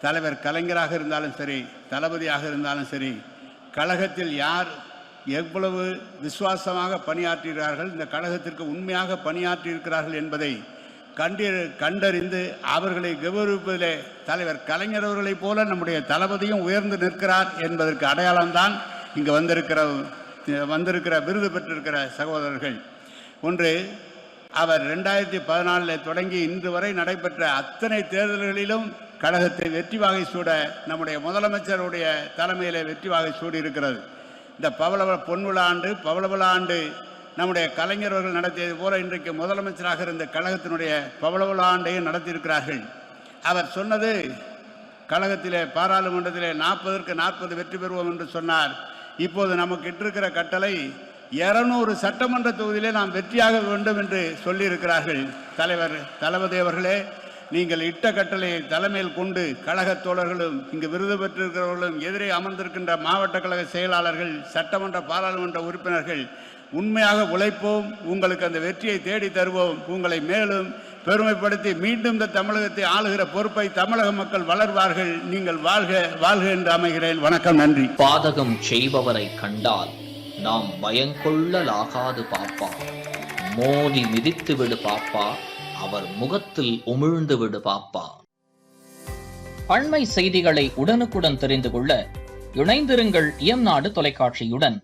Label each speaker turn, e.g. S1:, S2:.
S1: தலைவர் கலைஞராக இருந்தாலும் சரி, தளபதியாக இருந்தாலும் சரி, கழகத்தில் யார் எவ்வளவு விசுவாசமாக பணியாற்றுகிறார்கள், இந்த கழகத்திற்கு உண்மையாக பணியாற்றியிருக்கிறார்கள் என்பதை கண்டறிந்து அவர்களை கௌரவிப்பதிலே தலைவர் கலைஞர் அவர்களைப் போல நம்முடைய தளபதியும் உயர்ந்து நிற்கிறார் என்பதற்கு அடையாளம்தான் இங்கு வந்திருக்கிற விருது பெற்றிருக்கிற சகோதரர்கள். ஒன்று, அவர் 2014 தொடங்கி இன்று வரை நடைபெற்ற அத்தனை தேர்தல்களிலும் கழகத்தை வெற்றி வாகை சூட நம்முடைய முதலமைச்சருடைய தலைமையிலே வெற்றி வாகை சூடியிருக்கிறது. இந்த பவளவிழா ஆண்டு நம்முடைய கலைஞர் அவர்கள் நடத்தியது போல இன்றைக்கு முதலமைச்சராக இருந்த கழகத்தினுடைய பவளவிழா ஆண்டையும் நடத்தியிருக்கிறார்கள். அவர் சொன்னது, கழகத்திலே பாராளுமன்றத்திலே 40க்கு 40 வெற்றி பெறுவோம் என்று சொன்னார். இப்போது நமக்கு இட்டிருக்கிற கட்டளை 200 சட்டமன்ற தொகுதியிலே நாம் வெற்றியாக வேண்டும் என்று சொல்லியிருக்கிறார்கள். தளபதி அவர்களே, நீங்கள் இட்ட கட்டளையை தலைமையில் கொண்டு கழகத் தோழர்களும் இங்கு விருது பெற்றிருக்கிறவர்களும் எதிரே அமர்ந்திருக்கின்ற மாவட்ட கழக செயலாளர்கள், சட்டமன்ற பாராளுமன்ற உறுப்பினர்கள் உண்மையாக உழைப்போம், உங்களுக்கு அந்த வெற்றியை தேடி தருவோம், உங்களை மேலும் பெருமைப்படுத்தி மீண்டும் இந்த தமிழகத்தை ஆளுகிற பொறுப்பை தமிழக மக்கள் வளர்வார்கள். நீங்கள் வாழ்க வாழ்க என்று அமைகிறேன். வணக்கம், நன்றி.
S2: பாதகம் செய்பவரை கண்டால் நாம் பயங்கொள்ளலாகாது பாப்பா, மோதி மிதித்து விடு பாப்பா, அவர் முகத்தில் உமிழ்ந்து விடு பாப்பா. அண்மை செய்திகளை உடனுக்குடன் தெரிந்து கொள்ள இணைந்திருங்கள் இயம்நாடு தொலைக்காட்சியுடன்.